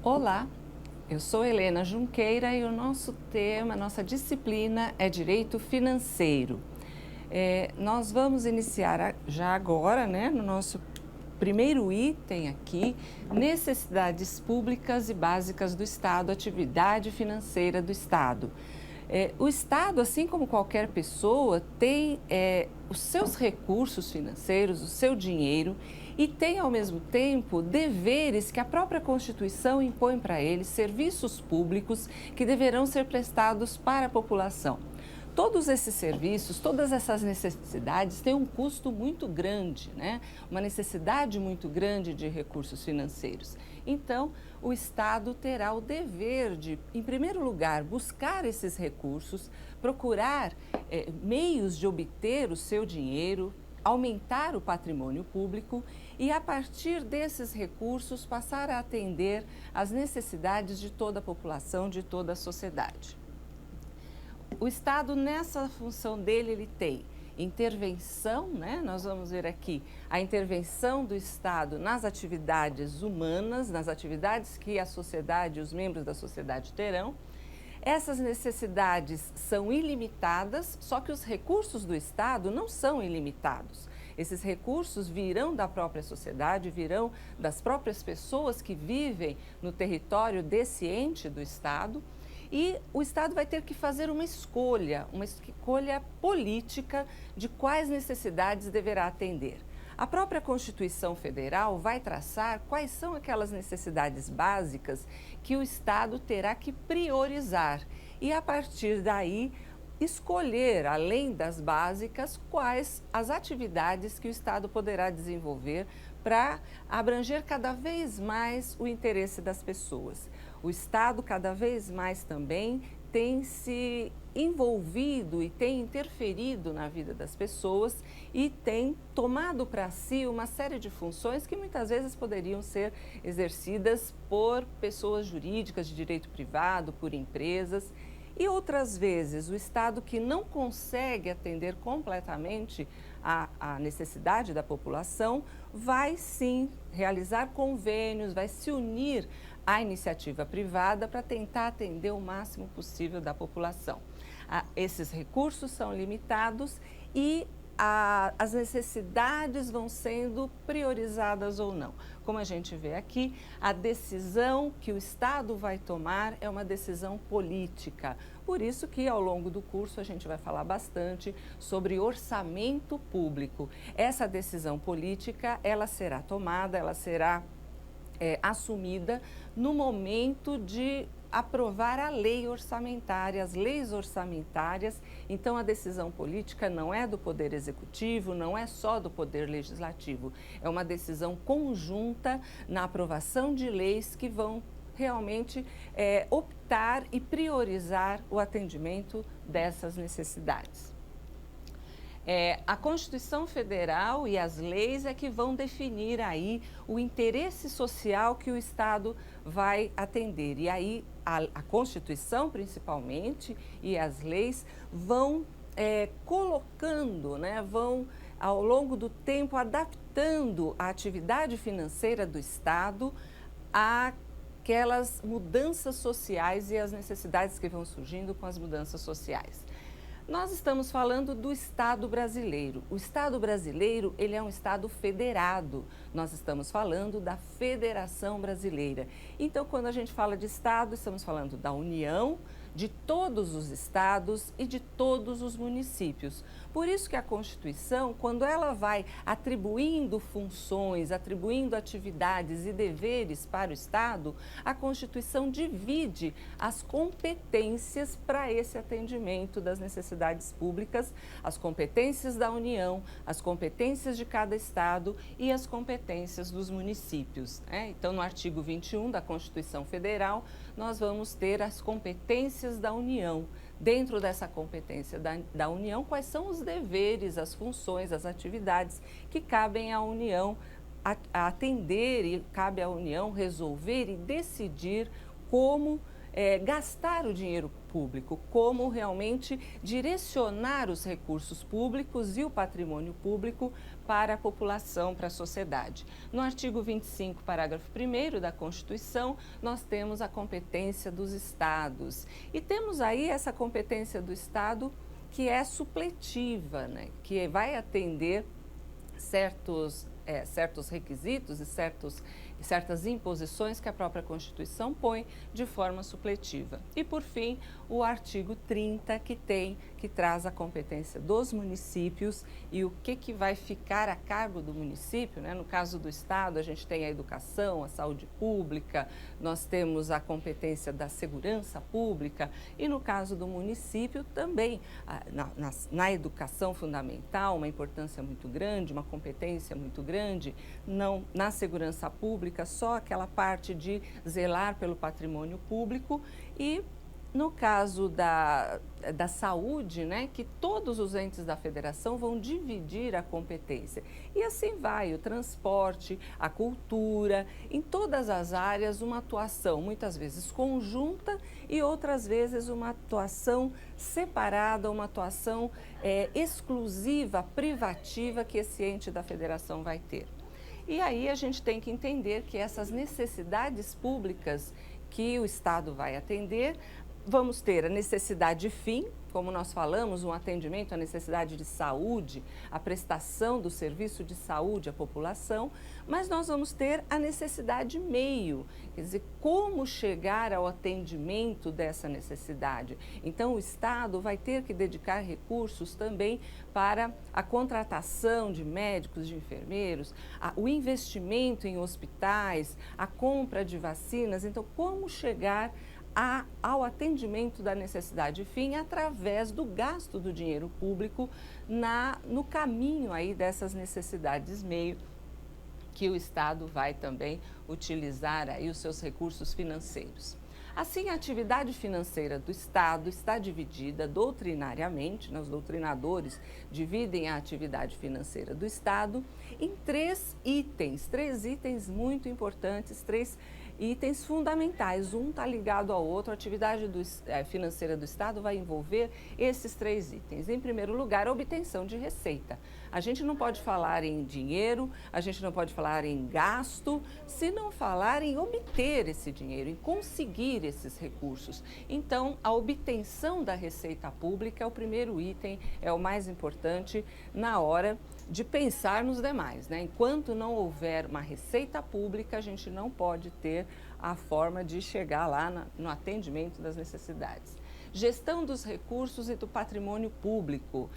Olá, eu sou Helena Junqueira e o nosso tema, nossa disciplina é Direito Financeiro. Nós vamos iniciar já agora, no nosso primeiro item aqui, necessidades públicas e básicas do Estado, atividade financeira do Estado. O Estado, assim como qualquer pessoa, tem os seus recursos financeiros, o seu dinheiro e tem, ao mesmo tempo, deveres que a própria Constituição impõe para ele, serviços públicos que deverão ser prestados para a população. Todos esses serviços, todas essas necessidades têm um custo muito grande, Uma necessidade muito grande de recursos financeiros. Então, o Estado terá o dever de, em primeiro lugar, buscar esses recursos, procurar meios de obter o seu dinheiro, aumentar o patrimônio público e, a partir desses recursos, passar a atender às necessidades de toda a população, de toda a sociedade. O Estado, nessa função dele, ele tem intervenção, Nós vamos ver aqui a intervenção do Estado nas atividades humanas, nas atividades que a sociedade, os membros da sociedade terão. Essas necessidades são ilimitadas, só que os recursos do Estado não são ilimitados. Esses recursos virão da própria sociedade, virão das próprias pessoas que vivem no território desse ente do Estado. E o Estado vai ter que fazer uma escolha política de quais necessidades deverá atender. A própria Constituição Federal vai traçar quais são aquelas necessidades básicas que o Estado terá que priorizar e, a partir daí, escolher, além das básicas, quais as atividades que o Estado poderá desenvolver para abranger cada vez mais o interesse das pessoas. O Estado, cada vez mais também, tem se envolvido e tem interferido na vida das pessoas e tem tomado para si uma série de funções que muitas vezes poderiam ser exercidas por pessoas jurídicas de direito privado, por empresas. E outras vezes, o Estado, que não consegue atender completamente a necessidade da população, vai sim realizar convênios, vai se unir à iniciativa privada para tentar atender o máximo possível da população. Esses recursos são limitados e as necessidades vão sendo priorizadas ou não. Como a gente vê aqui, a decisão que o Estado vai tomar é uma decisão política. Por isso que, ao longo do curso, a gente vai falar bastante sobre orçamento público. Essa decisão política, ela será tomada, ela será assumida no momento de aprovar a lei orçamentária, as leis orçamentárias. Então, a decisão política não é do Poder Executivo, não é só do Poder Legislativo. É uma decisão conjunta na aprovação de leis que vão realmente optar e priorizar o atendimento dessas necessidades. A Constituição Federal e as leis é que vão definir aí o interesse social que o Estado vai atender. E aí a Constituição, principalmente, e as leis vão colocando, vão, ao longo do tempo, adaptando a atividade financeira do Estado àquelas mudanças sociais e as necessidades que vão surgindo com as mudanças sociais. Nós estamos falando do Estado brasileiro. O Estado brasileiro, ele é um Estado federado. Nós estamos falando da Federação Brasileira. Então, quando a gente fala de Estado, estamos falando da União, de todos os estados e de todos os municípios. Por isso que a Constituição, quando ela vai atribuindo funções, atribuindo atividades e deveres para o Estado, a Constituição divide as competências para esse atendimento das necessidades públicas, as competências da União, as competências de cada estado e as competências dos municípios. Então, no artigo 21 da Constituição Federal, nós vamos ter as competências da União. Dentro dessa competência da União, quais são os deveres, as funções, as atividades que cabem à União atender e cabe à União resolver e decidir como gastar o dinheiro público, como realmente direcionar os recursos públicos e o patrimônio público para a população, para a sociedade. No artigo 25, parágrafo 1º da Constituição, nós temos a competência dos estados. E temos aí essa competência do estado que é supletiva, né? Que vai atender certos requisitos e certas imposições que a própria Constituição põe de forma supletiva. E, por fim, o artigo 30, que traz a competência dos municípios e o que vai ficar a cargo do município, né? No caso do Estado, a gente tem a educação, a saúde pública, nós temos a competência da segurança pública e, no caso do município, também na educação fundamental, uma importância muito grande, uma competência muito grande, não na segurança pública, só aquela parte de zelar pelo patrimônio público e no caso da saúde, né, que todos os entes da federação vão dividir a competência. E assim vai, o transporte, a cultura, em todas as áreas uma atuação muitas vezes conjunta e outras vezes uma atuação separada, uma atuação exclusiva, privativa que esse ente da federação vai ter. E aí a gente tem que entender que essas necessidades públicas que o Estado vai atender, vamos ter a necessidade fim, como nós falamos, um atendimento à necessidade de saúde, a prestação do serviço de saúde à população, mas nós vamos ter a necessidade meio, quer dizer, como chegar ao atendimento dessa necessidade. Então, o Estado vai ter que dedicar recursos também para a contratação de médicos, de enfermeiros, o investimento em hospitais, a compra de vacinas. Então, como chegar ao atendimento da necessidade fim através do gasto do dinheiro público no caminho aí dessas necessidades meio que o Estado vai também utilizar aí os seus recursos financeiros. Assim, a atividade financeira do Estado está dividida doutrinariamente, os doutrinadores dividem a atividade financeira do Estado em três itens muito importantes, três itens fundamentais. Um está ligado ao outro, a atividade financeira do Estado vai envolver esses três itens. Em primeiro lugar, a obtenção de receita. A gente não pode falar em dinheiro, a gente não pode falar em gasto, se não falar em obter esse dinheiro, em conseguir esses recursos. Então, a obtenção da receita pública é o primeiro item, é o mais importante na hora de pensar nos demais, né? Enquanto não houver uma receita pública, a gente não pode ter a forma de chegar lá no atendimento das necessidades. Gestão dos recursos e do patrimônio público.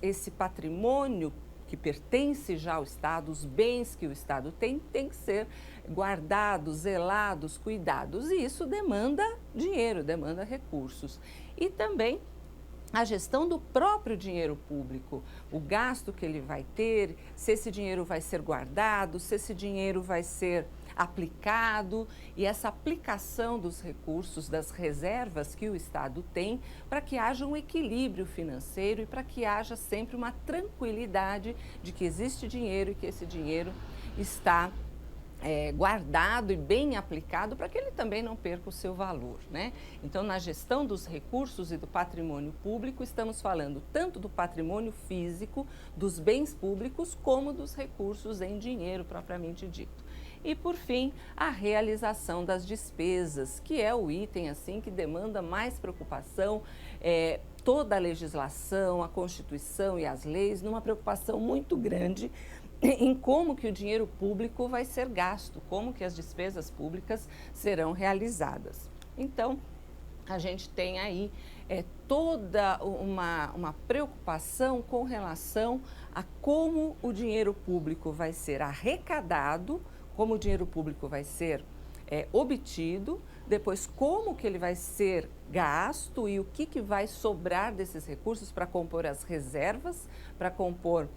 Esse patrimônio que pertence já ao Estado, os bens que o Estado tem que ser guardados, zelados, cuidados. E isso demanda dinheiro, demanda recursos. E também a gestão do próprio dinheiro público, o gasto que ele vai ter, se esse dinheiro vai ser guardado, se esse dinheiro vai ser aplicado e essa aplicação dos recursos, das reservas que o Estado tem para que haja um equilíbrio financeiro e para que haja sempre uma tranquilidade de que existe dinheiro e que esse dinheiro está guardado e bem aplicado para que ele também não perca o seu valor, né? Então, na gestão dos recursos e do patrimônio público, estamos falando tanto do patrimônio físico, dos bens públicos, como dos recursos em dinheiro propriamente dito. E, por fim, a realização das despesas, que é o item assim que demanda mais preocupação, toda a legislação, a Constituição e as leis, numa preocupação muito grande em como que o dinheiro público vai ser gasto, como que as despesas públicas serão realizadas. Então, a gente tem aí toda uma preocupação com relação a como o dinheiro público vai ser arrecadado, como o dinheiro público vai ser obtido, depois como que ele vai ser gasto e o que vai sobrar desses recursos para compor as reservas, para compor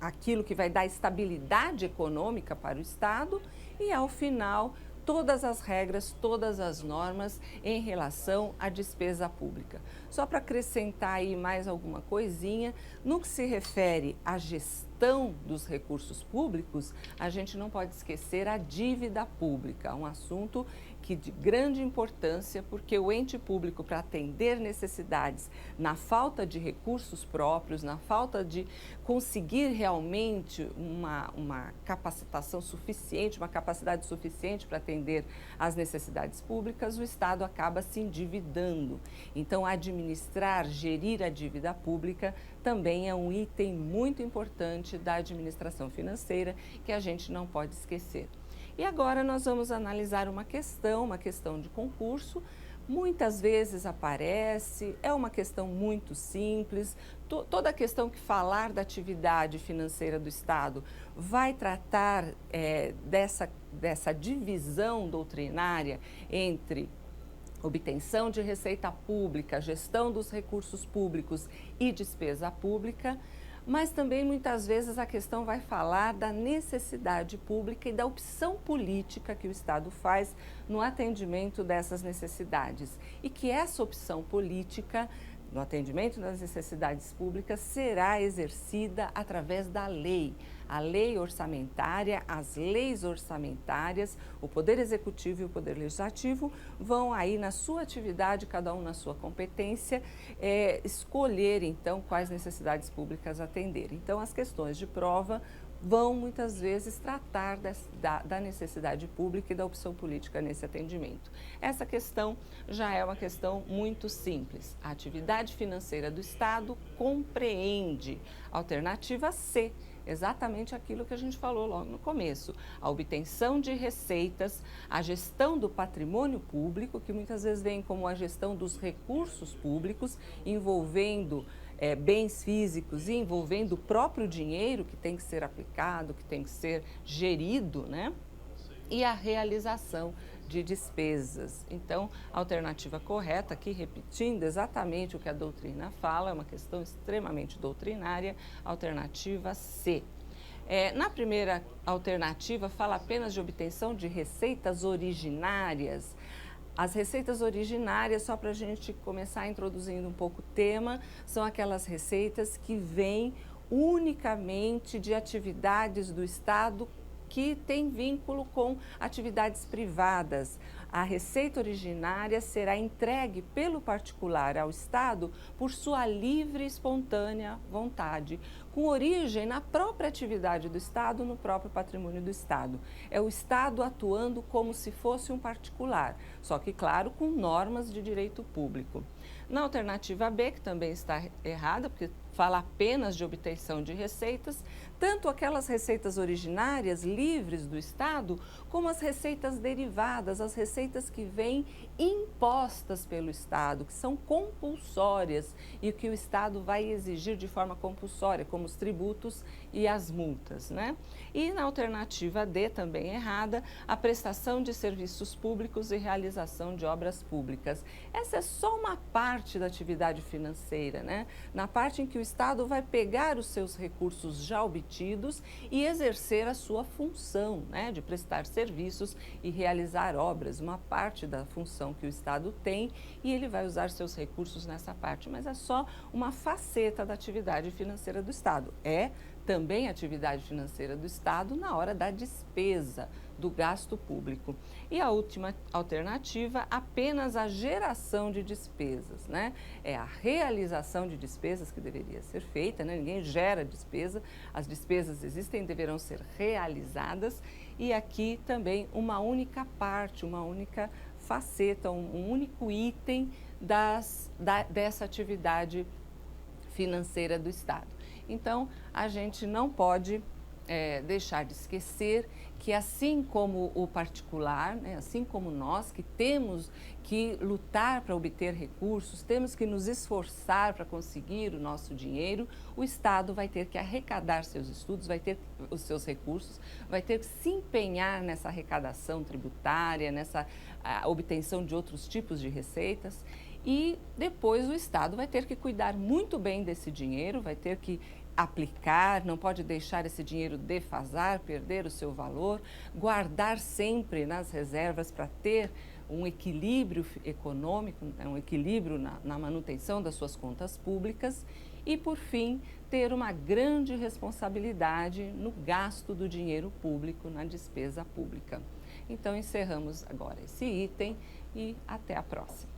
aquilo que vai dar estabilidade econômica para o Estado e, ao final, todas as regras, todas as normas em relação à despesa pública. Só para acrescentar aí mais alguma coisinha, no que se refere à gestão dos recursos públicos, a gente não pode esquecer a dívida pública, um assunto que de grande importância, porque o ente público, para atender necessidades na falta de recursos próprios, na falta de conseguir realmente uma capacitação suficiente, uma capacidade suficiente para atender às necessidades públicas, o Estado acaba se endividando. Então, administrar, gerir a dívida pública também é um item muito importante da administração financeira que a gente não pode esquecer. E agora nós vamos analisar uma questão de concurso. Muitas vezes aparece, é uma questão muito simples. Toda questão que falar da atividade financeira do Estado vai tratar dessa divisão doutrinária entre obtenção de receita pública, gestão dos recursos públicos e despesa pública, mas também muitas vezes a questão vai falar da necessidade pública e da opção política que o Estado faz no atendimento dessas necessidades e que essa opção política no atendimento das necessidades públicas será exercida através da lei. A lei orçamentária, as leis orçamentárias, o Poder Executivo e o Poder Legislativo vão aí na sua atividade, cada um na sua competência, escolher então quais necessidades públicas atender. Então as questões de prova vão muitas vezes tratar da necessidade pública e da opção política nesse atendimento. Essa questão já é uma questão muito simples. A atividade financeira do Estado compreende alternativa C, exatamente aquilo que a gente falou logo no começo, a obtenção de receitas, a gestão do patrimônio público, que muitas vezes vem como a gestão dos recursos públicos, envolvendo bens físicos e envolvendo o próprio dinheiro que tem que ser aplicado, que tem que ser gerido, né? E a realização de despesas. Então, a alternativa correta, aqui repetindo exatamente o que a doutrina fala, é uma questão extremamente doutrinária, alternativa C. Na primeira alternativa, fala apenas de obtenção de receitas originárias. As receitas originárias, só para a gente começar introduzindo um pouco o tema, são aquelas receitas que vêm unicamente de atividades do Estado que tem vínculo com atividades privadas. A receita originária será entregue pelo particular ao Estado por sua livre e espontânea vontade, com origem na própria atividade do Estado, no próprio patrimônio do Estado. É o Estado atuando como se fosse um particular, só que, claro, com normas de direito público. Na alternativa B, que também está errada, porque fala apenas de obtenção de receitas, tanto aquelas receitas originárias, livres do Estado, como as receitas derivadas, as receitas que vêm impostas pelo Estado, que são compulsórias e que o Estado vai exigir de forma compulsória, como os tributos e as multas, né? E na alternativa D, também errada, a prestação de serviços públicos e realização de obras públicas. Essa é só uma parte da atividade financeira, né? Na parte em que o Estado vai pegar os seus recursos já obtidos e exercer a sua função, né, de prestar serviços e realizar obras, uma parte da função que o Estado tem, e ele vai usar seus recursos nessa parte, mas é só uma faceta da atividade financeira do Estado. É também atividade financeira do Estado na hora da despesa, do gasto público. E a última alternativa, apenas a geração de despesas, né? É a realização de despesas que deveria ser feita, né? Ninguém gera despesa, as despesas existem, deverão ser realizadas, e aqui também uma única parte, uma única faceta, um único item dessa atividade financeira do Estado. Então, a gente não pode deixar de esquecer que, assim como o particular, né, assim como nós que temos que lutar para obter recursos, temos que nos esforçar para conseguir o nosso dinheiro, o Estado vai ter que arrecadar seus estudos, vai ter os seus recursos, vai ter que se empenhar nessa arrecadação tributária, nessa obtenção de outros tipos de receitas. E depois o Estado vai ter que cuidar muito bem desse dinheiro, vai ter que aplicar, não pode deixar esse dinheiro defasar, perder o seu valor, guardar sempre nas reservas para ter um equilíbrio econômico, um equilíbrio na manutenção das suas contas públicas e, por fim, ter uma grande responsabilidade no gasto do dinheiro público, na despesa pública. Então, encerramos agora esse item e até a próxima.